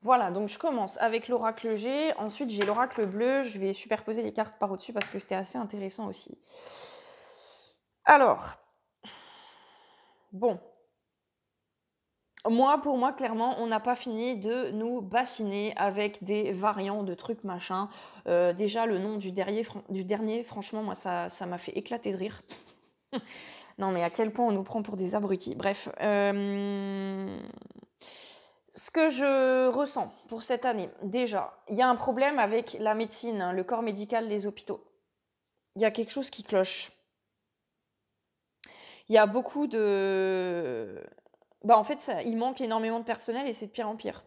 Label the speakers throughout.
Speaker 1: Voilà, donc je commence avec l'oracle G, ensuite j'ai l'oracle bleu, je vais superposer les cartes par au-dessus parce que c'était assez intéressant aussi. Alors, bon, pour moi, clairement, on n'a pas fini de nous bassiner avec des variants de trucs machin. Déjà, le nom du dernier, franchement, moi, ça m'a fait éclater de rire. Non, mais à quel point on nous prend pour des abrutis. Bref, ce que je ressens pour cette année, déjà, il y a un problème avec la médecine, hein, le corps médical, les hôpitaux. Il y a quelque chose qui cloche. Il y a beaucoup de... Bah, en fait, il manque énormément de personnel et c'est de pire en pire.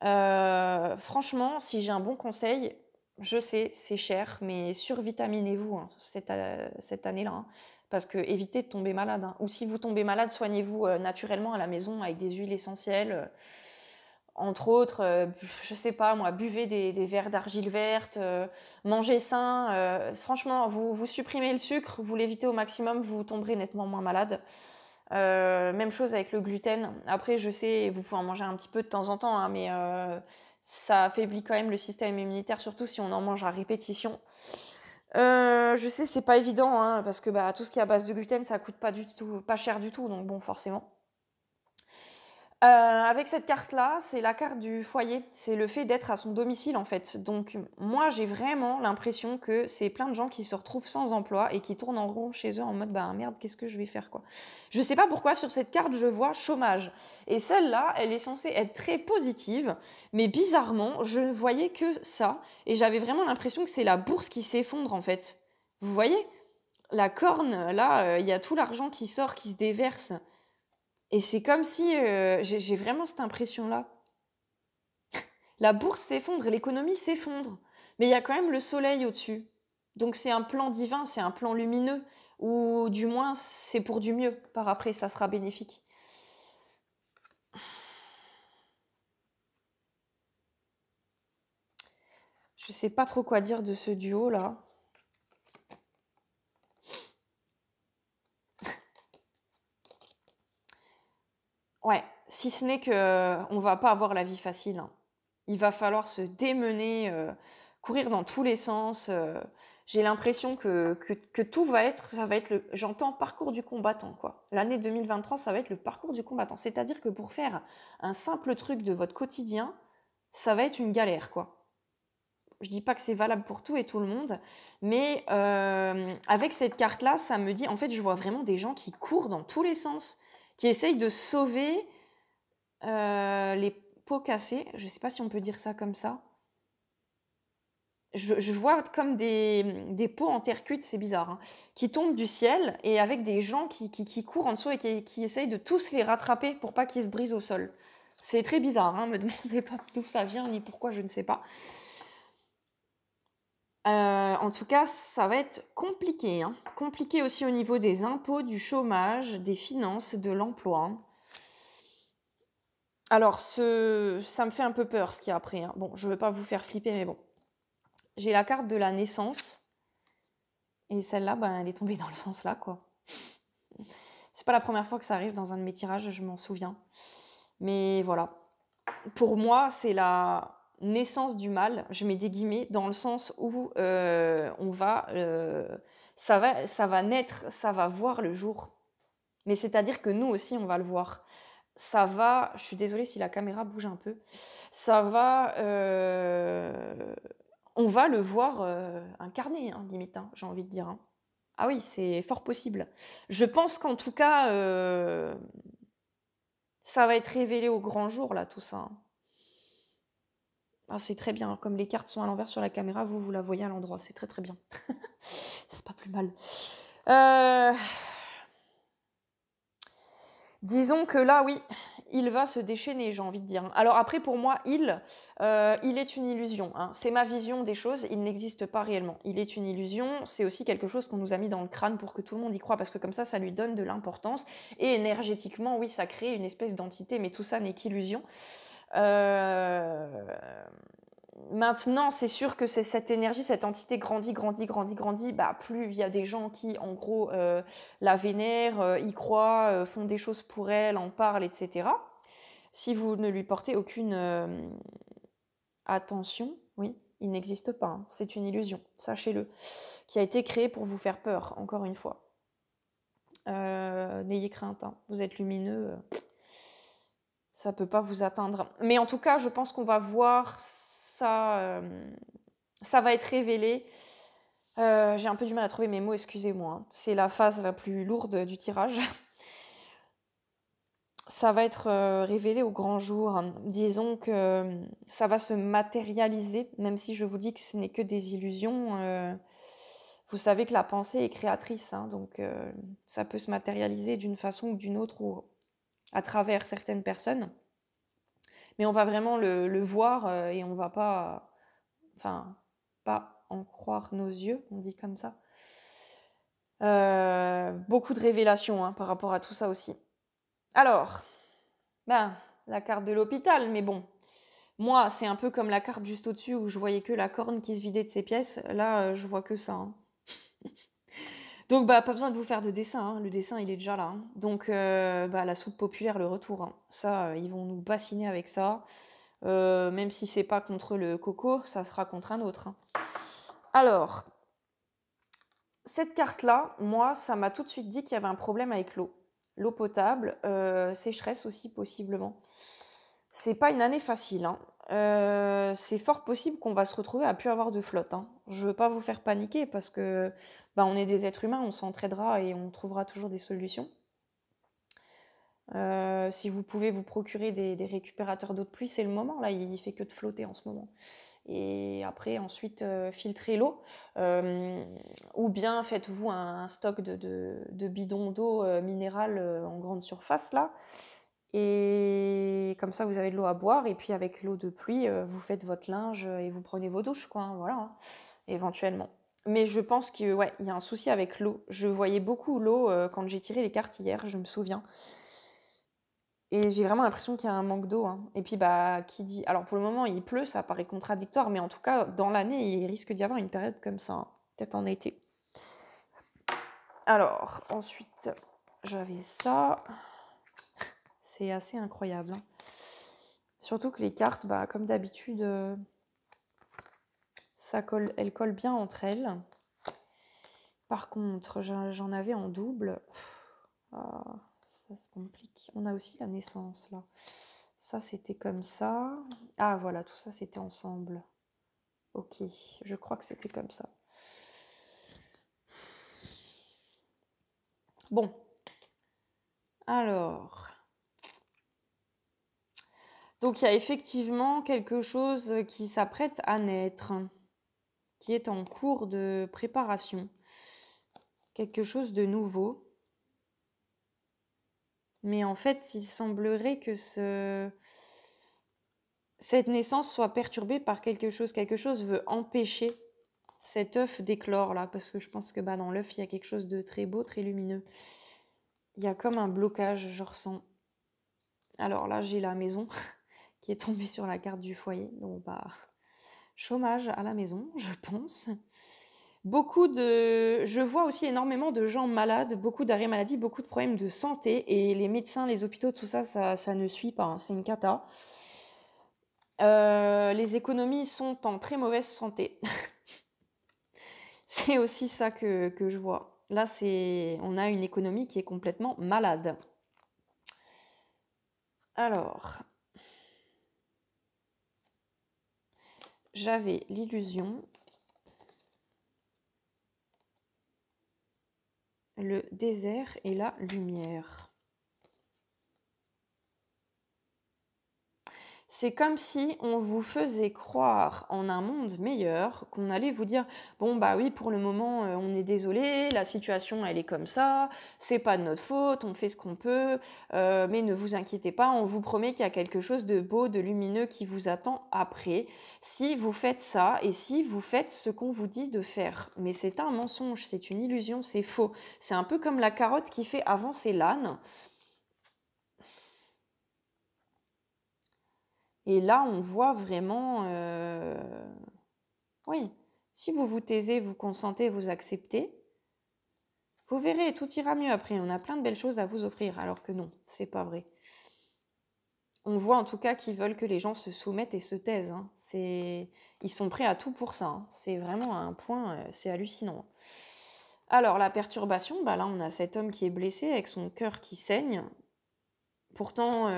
Speaker 1: Franchement, si j'ai un bon conseil, je sais, c'est cher, mais survitaminez-vous, hein, cette année-là, hein, parce que évitez de tomber malade, hein. Ou si vous tombez malade, soignez-vous, naturellement à la maison avec des huiles essentielles, entre autres, je sais pas moi, buvez des verres d'argile verte, mangez sain, franchement, vous supprimez le sucre, vous l'évitez au maximum, vous tomberez nettement moins malade. Même chose avec le gluten. Après, je sais, vous pouvez en manger un petit peu de temps en temps, hein, mais ça affaiblit quand même le système immunitaire, surtout si on en mange à répétition. Je sais, c'est pas évident, hein, parce que bah, tout ce qui est à base de gluten, ça coûte pas cher du tout, donc bon, forcément. Avec cette carte-là, c'est la carte du foyer. C'est le fait d'être à son domicile, en fait. Donc, moi, j'ai vraiment l'impression que c'est plein de gens qui se retrouvent sans emploi et qui tournent en rond chez eux en mode, bah merde, qu'est-ce que je vais faire, quoi. Je sais pas pourquoi, sur cette carte, je vois chômage. Et celle-là, elle est censée être très positive, mais bizarrement, je ne voyais que ça. Et j'avais vraiment l'impression que c'est la bourse qui s'effondre, en fait. Vous voyez? La corne, là, il y a tout l'argent qui sort, qui se déverse. Et c'est comme si j'ai vraiment cette impression-là. La bourse s'effondre, l'économie s'effondre. Mais il y a quand même le soleil au-dessus. Donc c'est un plan divin, c'est un plan lumineux. Ou du moins, c'est pour du mieux. Par après, ça sera bénéfique. Je sais pas trop quoi dire de ce duo-là. Ouais, si ce n'est que on va pas avoir la vie facile, hein. Il va falloir se démener, courir dans tous les sens. J'ai l'impression que tout ça va être j'entends parcours du combattant, quoi. L'année 2023, ça va être le parcours du combattant. C'est-à-dire que pour faire un simple truc de votre quotidien, ça va être une galère, quoi. Je dis pas que c'est valable pour tout et tout le monde, mais avec cette carte-là, ça me dit, en fait, je vois vraiment des gens qui courent dans tous les sens, qui essayent de sauver les pots cassés. Je sais pas si on peut dire ça comme ça. Je vois comme des pots en terre cuite, c'est bizarre, hein, qui tombent du ciel et avec des gens qui courent en dessous et qui essayent de tous les rattraper pour pas qu'ils se brisent au sol. C'est très bizarre, hein, me demandez pas d'où ça vient ni pourquoi, je ne sais pas. En tout cas, ça va être compliqué, hein. Compliqué aussi au niveau des impôts, du chômage, des finances, de l'emploi. Alors, ça me fait un peu peur ce qu'il y a après, hein. Bon, je veux pas vous faire flipper, mais bon. J'ai la carte de la naissance. Et celle-là, ben, elle est tombée dans le sens là, quoi. C'est pas la première fois que ça arrive dans un de mes tirages, je m'en souviens. Mais voilà. Pour moi, c'est la naissance du mal, je mets des guillemets, dans le sens où ça va naître, ça va voir le jour. Mais c'est-à-dire que nous aussi, on va le voir. Ça va, je suis désolée si la caméra bouge un peu, ça va, on va le voir incarné, hein, limite, hein, j'ai envie de dire, hein. Ah oui, c'est fort possible. Je pense qu'en tout cas, ça va être révélé au grand jour, là, tout ça, hein. Ah, c'est très bien. Comme les cartes sont à l'envers sur la caméra, vous la voyez à l'endroit. C'est très très bien. C'est pas plus mal. Disons que là, oui, il va se déchaîner, j'ai envie de dire. Alors après, pour moi, il est une illusion, hein. C'est ma vision des choses, il n'existe pas réellement. Il est une illusion, c'est aussi quelque chose qu'on nous a mis dans le crâne pour que tout le monde y croit, parce que comme ça lui donne de l'importance. Et énergétiquement, oui, ça crée une espèce d'entité, mais tout ça n'est qu'illusion. Maintenant, c'est sûr que c'est cette énergie, cette entité grandit, bah, plus il y a des gens qui, en gros, la vénèrent, y croient, font des choses pour elle, en parlent, etc. Si vous ne lui portez aucune attention, oui, il n'existe pas, hein. C'est une illusion, sachez-le, qui a été créée pour vous faire peur, encore une fois. N'ayez crainte, hein. Vous êtes lumineux, ça peut pas vous atteindre. Mais en tout cas, je pense qu'on va voir ça, ça va être révélé. J'ai un peu du mal à trouver mes mots, excusez-moi, hein. C'est la phase la plus lourde du tirage. Ça va être, révélé au grand jour, hein. Disons que, ça va se matérialiser, même si je vous dis que ce n'est que des illusions, vous savez que la pensée est créatrice, hein, donc ça peut se matérialiser d'une façon ou d'une autre ou à travers certaines personnes. Mais on va vraiment le voir, et on va pas enfin, pas en croire nos yeux, on dit comme ça. Beaucoup de révélations, hein, par rapport à tout ça aussi. Alors, ben, la carte de l'hôpital, mais bon, moi, c'est un peu comme la carte juste au-dessus où je voyais que la corne qui se vidait de ses pièces. Là, je vois que ça, hein. Donc, bah, pas besoin de vous faire de dessin, hein. Le dessin, il est déjà là, hein. Donc, bah, la soupe populaire, le retour, hein. Ça, ils vont nous bassiner avec ça. Même si c'est pas contre le coco, ça sera contre un autre, hein. Alors, cette carte-là, moi, ça m'a tout de suite dit qu'il y avait un problème avec l'eau. L'eau potable, sécheresse aussi possiblement. C'est pas une année facile, hein. C'est fort possible qu'on va se retrouver à plus avoir de flotte, hein. Je veux pas vous faire paniquer parce que bah, on est des êtres humains, on s'entraidera et on trouvera toujours des solutions. Si vous pouvez vous procurer des récupérateurs d'eau de pluie, c'est le moment. Là, il fait que de flotter en ce moment. Et après, ensuite, filtrez l'eau. Ou bien faites-vous un stock de bidons d'eau minérale en grande surface, là. Et comme ça, vous avez de l'eau à boire. Et puis, avec l'eau de pluie, vous faites votre linge et vous prenez vos douches, quoi, hein, voilà, hein, éventuellement. Mais je pense qu'il ouais, y a un souci avec l'eau. Je voyais beaucoup l'eau quand j'ai tiré les cartes hier, je me souviens. Et j'ai vraiment l'impression qu'il y a un manque d'eau, hein. Et puis, bah, qui dit... Alors, pour le moment, il pleut, ça paraît contradictoire, mais en tout cas, dans l'année, il risque d'y avoir une période comme ça, hein. Peut-être en été. Alors, ensuite, j'avais ça. C'est assez incroyable, hein. Surtout que les cartes, bah, comme d'habitude, elles collent bien entre elles. Par contre, j'en avais en double. Ah, ça se complique. On a aussi la naissance, là. Ça, c'était comme ça. Ah, voilà, tout ça, c'était ensemble. Ok, je crois que c'était comme ça. Bon. Alors. Donc, il y a effectivement quelque chose qui s'apprête à naître, qui est en cours de préparation. Quelque chose de nouveau. Mais en fait, il semblerait que cette naissance soit perturbée par quelque chose. Quelque chose veut empêcher cet œuf d'éclore là, parce que je pense que bah, dans l'œuf, il y a quelque chose de très beau, très lumineux. Il y a comme un blocage, je ressens. Alors là, j'ai la maison qui est tombée sur la carte du foyer. Donc, bah, chômage à la maison, je pense. Je vois aussi énormément de gens malades, beaucoup d'arrêts maladie, beaucoup de problèmes de santé. Et les médecins, les hôpitaux, tout ça, ça ne suit pas, hein. C'est une cata. Les économies sont en très mauvaise santé. C'est aussi ça que je vois. Là, on a une économie qui est complètement malade. Alors, j'avais l'illusion, le désert et la lumière. C'est comme si on vous faisait croire en un monde meilleur, qu'on allait vous dire bon bah oui, pour le moment on est désolé, la situation elle est comme ça, c'est pas de notre faute, on fait ce qu'on peut, mais ne vous inquiétez pas, on vous promet qu'il y a quelque chose de beau, de lumineux qui vous attend après si vous faites ça et si vous faites ce qu'on vous dit de faire. Mais c'est un mensonge, c'est une illusion, c'est faux. C'est un peu comme la carotte qui fait avancer l'âne. Et là, on voit vraiment... Oui, si vous vous taisez, vous consentez, vous acceptez, vous verrez, tout ira mieux après. On a plein de belles choses à vous offrir, alors que non, c'est pas vrai. On voit en tout cas qu'ils veulent que les gens se soumettent et se taisent, hein. Ils sont prêts à tout pour ça, hein. C'est vraiment un point, c'est hallucinant. Alors la perturbation, bah là on a cet homme qui est blessé avec son cœur qui saigne. Pourtant,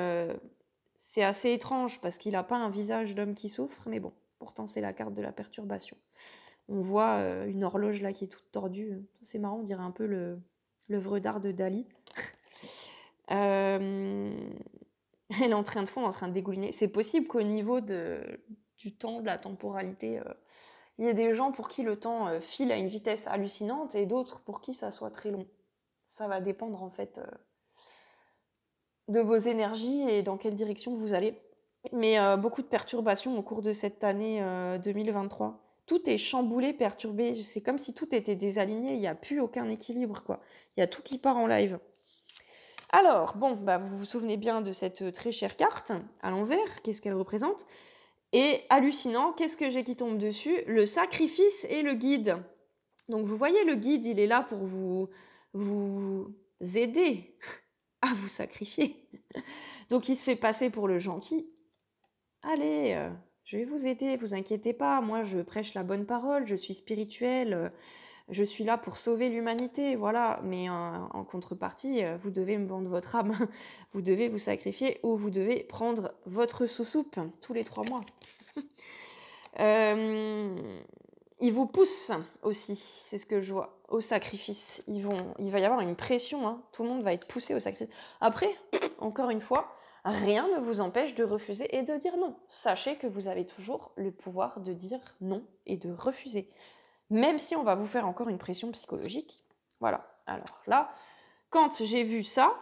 Speaker 1: c'est assez étrange parce qu'il n'a pas un visage d'homme qui souffre, mais bon, pourtant c'est la carte de la perturbation. On voit une horloge là qui est toute tordue. C'est marrant, on dirait un peu l'œuvre d'art de Dali. Elle est en train de fondre, en train de dégouliner. C'est possible qu'au niveau du temps, de la temporalité, il y ait des gens pour qui le temps file à une vitesse hallucinante et d'autres pour qui ça soit très long. Ça va dépendre en fait de vos énergies et dans quelle direction vous allez. Mais beaucoup de perturbations au cours de cette année 2023. Tout est chamboulé, perturbé. C'est comme si tout était désaligné. Il n'y a plus aucun équilibre, quoi. Il y a tout qui part en live. Alors, bon, bah, vous vous souvenez bien de cette très chère carte à l'envers. Qu'est-ce qu'elle représente? Et hallucinant, qu'est-ce que j'ai qui tombe dessus? Le sacrifice et le guide. Donc vous voyez, le guide, il est là pour vous aider à vous sacrifier. Donc il se fait passer pour le gentil. Allez, je vais vous aider, vous inquiétez pas, moi je prêche la bonne parole, je suis spirituelle, je suis là pour sauver l'humanité, voilà. Mais en contrepartie, vous devez me vendre votre âme, vous devez vous sacrifier ou vous devez prendre votre sous-soupe tous les 3 mois. Ils vous poussent aussi, c'est ce que je vois, au sacrifice. Il va y avoir une pression, hein. Tout le monde va être poussé au sacrifice. Après, encore une fois, rien ne vous empêche de refuser et de dire non. Sachez que vous avez toujours le pouvoir de dire non et de refuser. Même si on va vous faire encore une pression psychologique. Voilà. Alors là, quand j'ai vu ça,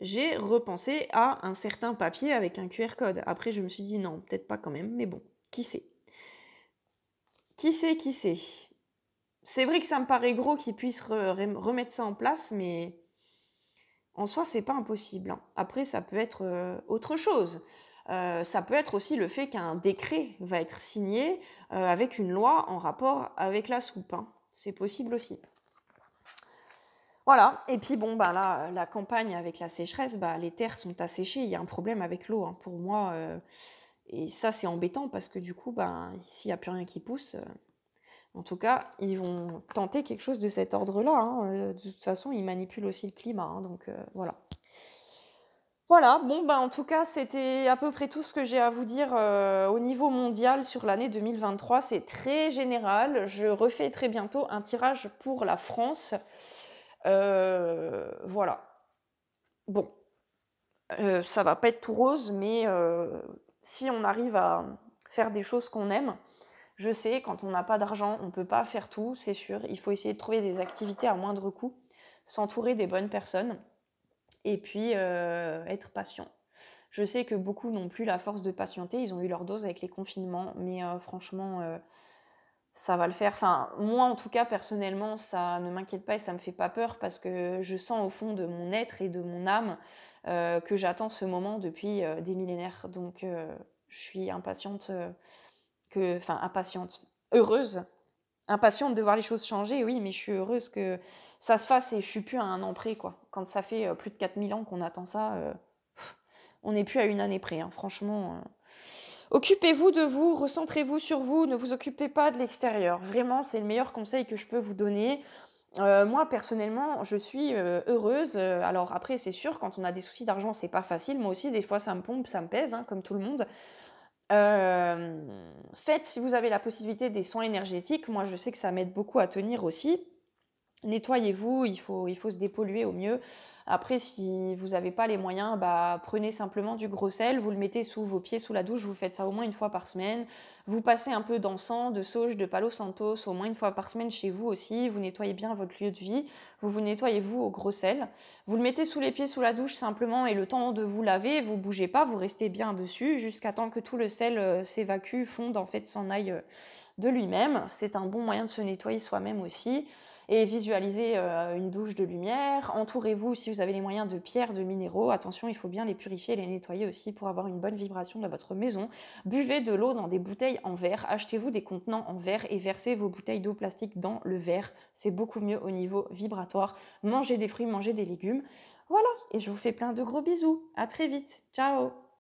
Speaker 1: j'ai repensé à un certain papier avec un QR code. Après, je me suis dit non, peut-être pas quand même, mais bon, qui sait? Qui sait? C'est vrai que ça me paraît gros qu'ils puissent remettre ça en place, mais en soi, c'est pas impossible, hein. Après, ça peut être autre chose. Ça peut être aussi le fait qu'un décret va être signé avec une loi en rapport avec la soupe, hein. C'est possible aussi. Voilà, et puis bon, bah là, la campagne avec la sécheresse, bah, les terres sont asséchées, il y a un problème avec l'eau, hein, pour moi. Et ça, c'est embêtant parce que du coup, bah, s'il n'y a plus rien qui pousse, en tout cas, ils vont tenter quelque chose de cet ordre-là, hein. De toute façon, ils manipulent aussi le climat, hein, donc voilà. Voilà, bon, bah, en tout cas, c'était à peu près tout ce que j'ai à vous dire au niveau mondial sur l'année 2023. C'est très général. Je refais très bientôt un tirage pour la France. Voilà. Bon, ça va pas être tout rose, mais si on arrive à faire des choses qu'on aime, je sais, quand on n'a pas d'argent, on ne peut pas faire tout, c'est sûr. Il faut essayer de trouver des activités à moindre coût, s'entourer des bonnes personnes et puis être patient. Je sais que beaucoup n'ont plus la force de patienter, ils ont eu leur dose avec les confinements, mais franchement, ça va le faire. Enfin, moi, en tout cas, personnellement, ça ne m'inquiète pas et ça me fait pas peur parce que je sens au fond de mon être et de mon âme que j'attends ce moment depuis des millénaires. Donc, je suis impatiente, heureuse. Impatiente de voir les choses changer, oui, mais je suis heureuse que ça se fasse et je suis plus à un an près, quoi. Quand ça fait plus de 4000 ans qu'on attend ça, on n'est plus à une année près, hein. Franchement... Occupez-vous de vous, recentrez-vous sur vous, ne vous occupez pas de l'extérieur. Vraiment, c'est le meilleur conseil que je peux vous donner. Moi, personnellement, je suis heureuse. Alors après, c'est sûr, quand on a des soucis d'argent, c'est pas facile. Moi aussi, des fois, ça me pompe, ça me pèse, hein, comme tout le monde. Faites, si vous avez la possibilité, des soins énergétiques. Moi, je sais que ça m'aide beaucoup à tenir aussi. Nettoyez-vous, il faut se dépolluer au mieux. Après, si vous n'avez pas les moyens, bah, prenez simplement du gros sel, vous le mettez sous vos pieds, sous la douche, vous faites ça au moins une fois par semaine. Vous passez un peu d'encens, de sauge, de palo santos, au moins une fois par semaine chez vous aussi. Vous nettoyez bien votre lieu de vie. Vous nettoyez vous au gros sel. Vous le mettez sous les pieds, sous la douche simplement, et le temps de vous laver, vous bougez pas, vous restez bien dessus jusqu'à temps que tout le sel s'évacue, fonde, en fait, s'en aille de lui-même. C'est un bon moyen de se nettoyer soi-même aussi. Et visualisez une douche de lumière. Entourez-vous, si vous avez les moyens, de pierres, de minéraux. Attention, il faut bien les purifier et les nettoyer aussi pour avoir une bonne vibration dans votre maison. Buvez de l'eau dans des bouteilles en verre. Achetez-vous des contenants en verre et versez vos bouteilles d'eau plastique dans le verre. C'est beaucoup mieux au niveau vibratoire. Mangez des fruits, mangez des légumes. Voilà, et je vous fais plein de gros bisous. À très vite. Ciao!